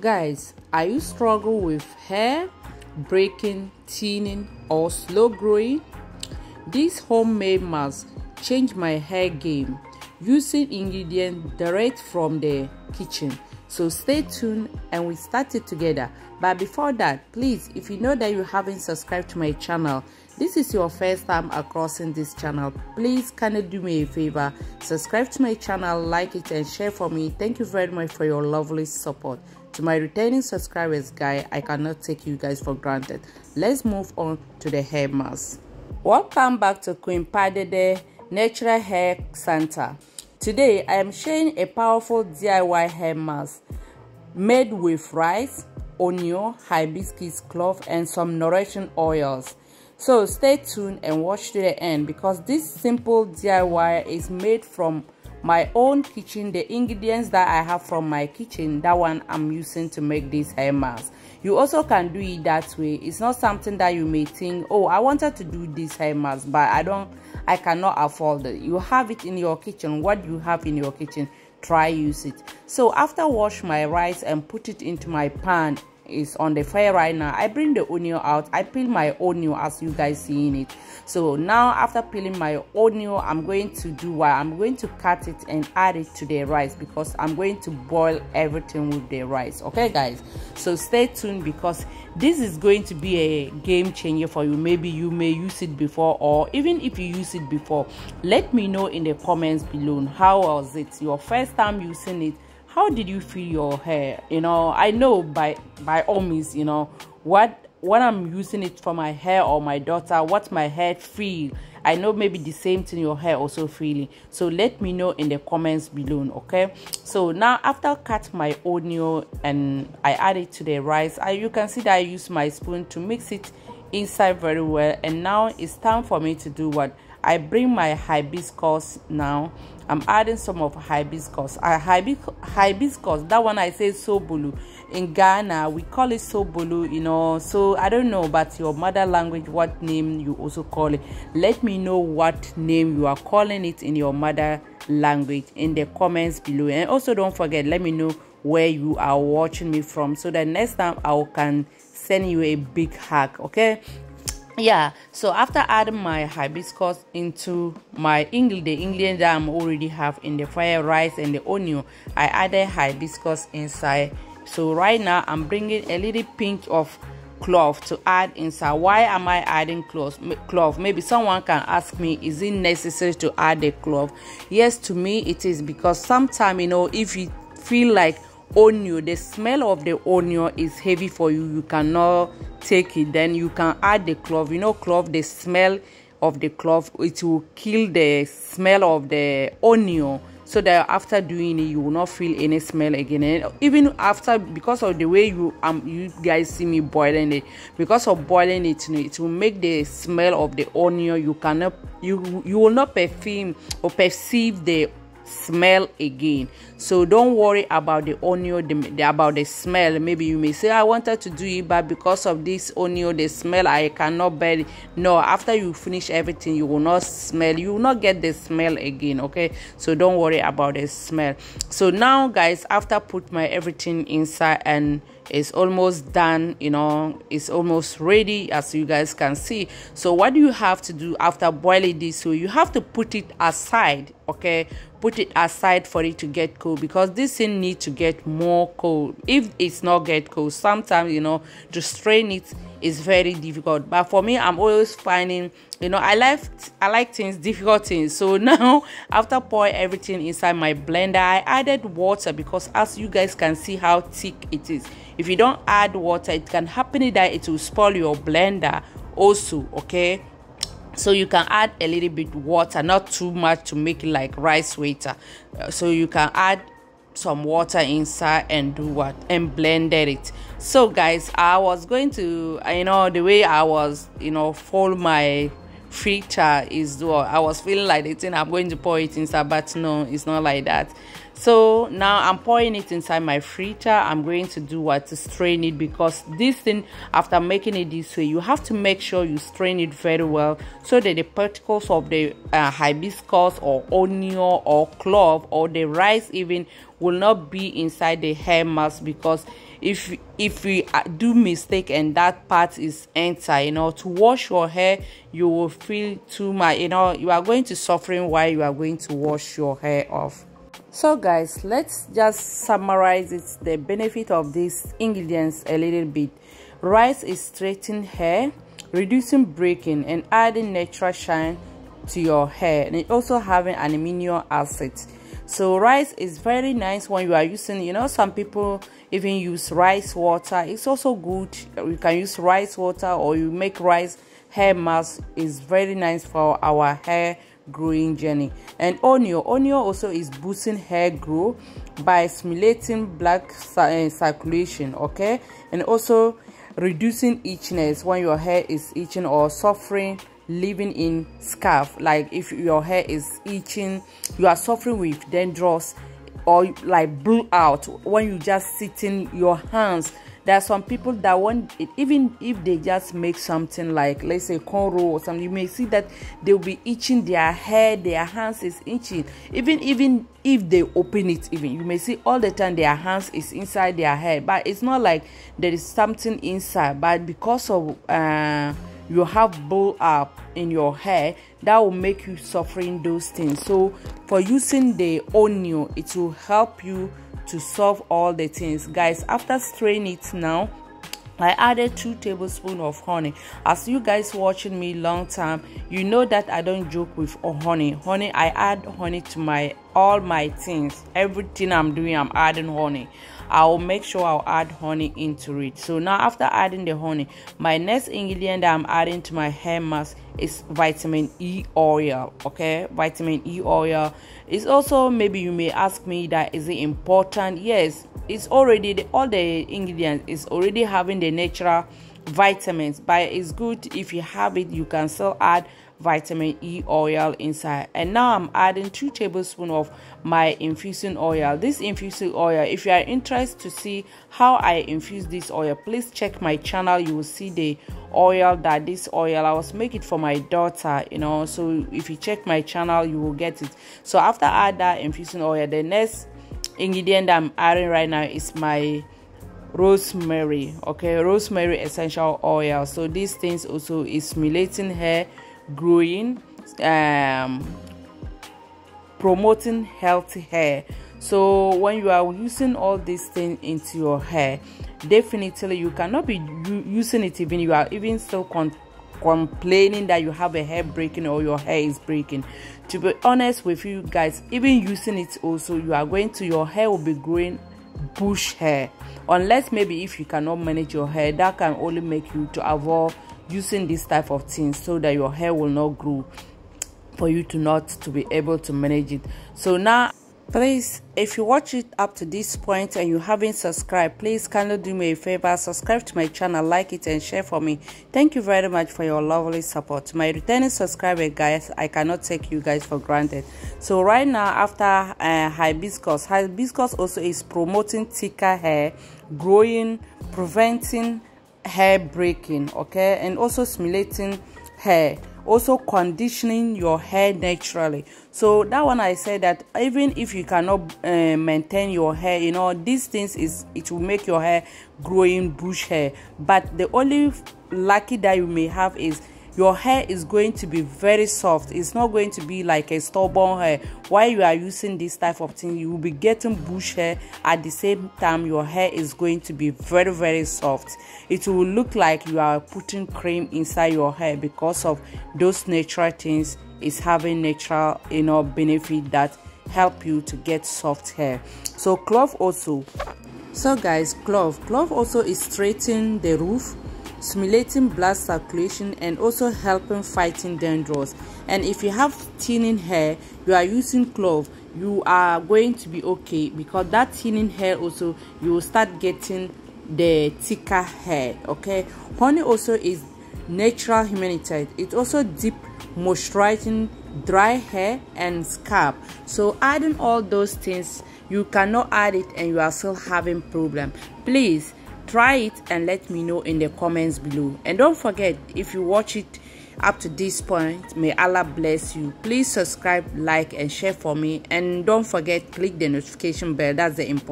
Guys, are you struggle with hair breaking, thinning, or slow growing? This homemade mask changed my hair game using ingredients direct from the kitchen. So stay tuned and we start it together. But before that, please, if you know that you haven't subscribed to my channel, this is your first time crossing this channel, please kindly do me a favor, subscribe to my channel, like it and share for me. Thank you very much for your lovely support. To my returning subscribers, guys, I cannot take you guys for granted. Let's move on to the hair mask. Welcome back to queenpagdede Natural Hair Center. Today I am sharing a powerful DIY hair mask made with rice, onion, hibiscus, clove, and some nourishing oils. So stay tuned and watch to the end because this simple DIY is made from my own kitchen. The ingredients that I have from my kitchen, that one I'm using to make this hair mask. You also can do it that way. It's not something that you may think, oh, I wanted to do this hair mask, but I cannot afford it. You have it in your kitchen. What you have in your kitchen, try use it. So after wash my rice and put it into my pan, is on the fire right now. I bring the onion out. I peel my onion as you guys seeing it. So now after peeling my onion, I'm going to do what? I'm going to cut it and add it to the rice because I'm going to boil everything with the rice. Okay guys, so stay tuned because this is going to be a game changer for you. Maybe you may use it before, or even if you use it before, let me know in the comments below. How was it your first time using it? How did you feel your hair? I know by all means, when I'm using it for my hair or my daughter, what my hair feel. I know maybe the same thing your hair also feeling. So let me know in the comments below, okay? So now after cut my onion and I add it to the rice, you can see that I use my spoon to mix it inside very well. And now it's time for me to do what? I bring my hibiscus now. I'm adding some of hibiscus. Hibiscus, that one I say sobolu. In Ghana, we call it sobolu, So I don't know, but your mother language, what name you also call it. Let me know what name you are calling it in your mother language in the comments below. And also don't forget, let me know where you are watching me from, so that next time I can send you a big hug, okay? Yeah, so after adding my hibiscus into my the ingredient that I'm already have in the fire, rice and the onion, I added hibiscus inside. So right now I'm bringing a little pinch of clove to add inside. Why am I adding clove? Maybe someone can ask me, is it necessary to add the clove? Yes, to me it is, because sometimes if you feel like onion, the smell of the onion is heavy for you, you cannot take it, then you can add the clove. Clove, the smell of the clove, it will kill the smell of the onion, so that after doing it you will not feel any smell again. And even after, because of the way you guys see me boiling it, because of boiling it, it will make the smell of the onion, you will not perceive the smell again. So don't worry about the onion, about the smell. Maybe you may say, I wanted to do it, but because of this onion, the smell, I cannot bear it. No, after you finish everything, you will not smell, you will not get the smell again, okay? So don't worry about the smell. So now guys, after put my everything inside and it's almost done, it's almost ready, as you guys can see. So what do you have to do after boiling this? So you have to put it aside, okay? Put it aside for it to get cold, because this thing needs to get more cold. If it's not get cold, sometimes to strain it is very difficult. But for me, I'm always finding, I like things, difficult things. So now after pouring everything inside my blender, I added water, because as you guys can see how thick it is. If you don't add water, it can happen that it will spoil your blender also, okay? So you can add a little bit water, not too much to make it like rice water. So you can add some water inside and do what? And blend it. So guys, I was going to, the way I was, fold my filter is, I was feeling like the thing I'm going to pour it inside, but no, it's not like that. So now I'm pouring it inside my filter. I'm going to do what? To strain it, because this thing, after making it this way, you have to make sure you strain it very well, so that the particles of the hibiscus or onion or clove or the rice even will not be inside the hair mask, because if we do mistake and that part is enter, to wash your hair, you will feel too much, you are going to suffering while you are going to wash your hair off. So guys, let's just summarize it, the benefit of these ingredients a little bit. Rice is straightening hair, reducing breaking, and adding natural shine to your hair, and it also having an amino acid. So rice is very nice when you are using, some people even use rice water. It's also good. You can use rice water, or you make rice hair mask. Is very nice for our hair growing journey. And onion also is boosting hair growth by stimulating blood circulation, okay, and also reducing itchiness when your hair is itching or suffering living in scalp. Like if your hair is itching, you are suffering with dandruff or like blew out when you just sit in your hands. There are some people that want it, even if they just make something like, let's say, cornrow or something, you may see that they'll be itching their hair, their hands is itching. Even if they open it, even you may see all the time their hands is inside their hair, but it's not like there is something inside, but because of you have build up in your hair, that will make you suffering those things. So for using the onion, it will help you to solve all the things. Guys, after straining it now, I added 2 tablespoons of honey. As you guys watching me long time, you know that I don't joke with honey. I add honey to all my things. Everything I'm doing, I'm adding honey. I'll make sure I'll add honey into it. So now after adding the honey, my next ingredient that I'm adding to my hair mask is vitamin E oil. Okay, vitamin E oil is also, maybe you may ask me that is it important? Yes, it's already all the ingredients is already having the natural vitamins, but it's good if you have it, you can still add vitamin E oil inside. And now I'm adding 2 tablespoons of my infusing oil. This infusing oil, if you are interested to see how I infuse this oil, please check my channel. You will see the oil that this oil I was making for my daughter, so if you check my channel, you will get it. So after I add that infusing oil, the next ingredient that I'm adding right now is my rosemary. Okay, Rosemary Essential Oil. So these things also is stimulating hair growing, promoting healthy hair. So when you are using all these things into your hair, definitely you cannot be using it even you are even still complaining that you have a hair breaking or your hair is breaking. To be honest with you guys, even using it also, your hair will be growing bush hair, unless maybe if you cannot manage your hair, that can only make you to avoid using this type of things, so that your hair will not grow, for you to be able to manage it. So now, please, if you watch it up to this point and you haven't subscribed, please kindly do me a favor, subscribe to my channel, like it and share for me. Thank you very much for your lovely support. My returning subscriber guys, I cannot take you guys for granted. So right now, after hibiscus also is promoting thicker hair growing, preventing hair breaking, okay, and also stimulating hair, also conditioning your hair naturally. So that one, I said that even if you cannot maintain your hair, these things it will make your hair growing bush hair, but the only lucky that you may have is your hair is going to be very soft. It's not going to be like a stubborn hair. While you are using this type of thing, you will be getting bush hair. At the same time, your hair is going to be very, very soft. It will look like you are putting cream inside your hair, because of those natural things is having natural, benefit that help you to get soft hair. So clove also. So guys, clove also is straightening the roof, stimulating blood circulation, and also helping fighting dandruff. And if you have thinning hair, you are using clove, you are going to be okay, because that thinning hair also, you will start getting the thicker hair. Okay, honey also is natural humectant. It also deep moisturizing dry hair and scalp. So adding all those things, you cannot add it and you are still having problem. Please try it and let me know in the comments below. And don't forget, if you watch it up to this point, may Allah bless you. Please subscribe, like and share for me, and don't forget click the notification bell. That's the important.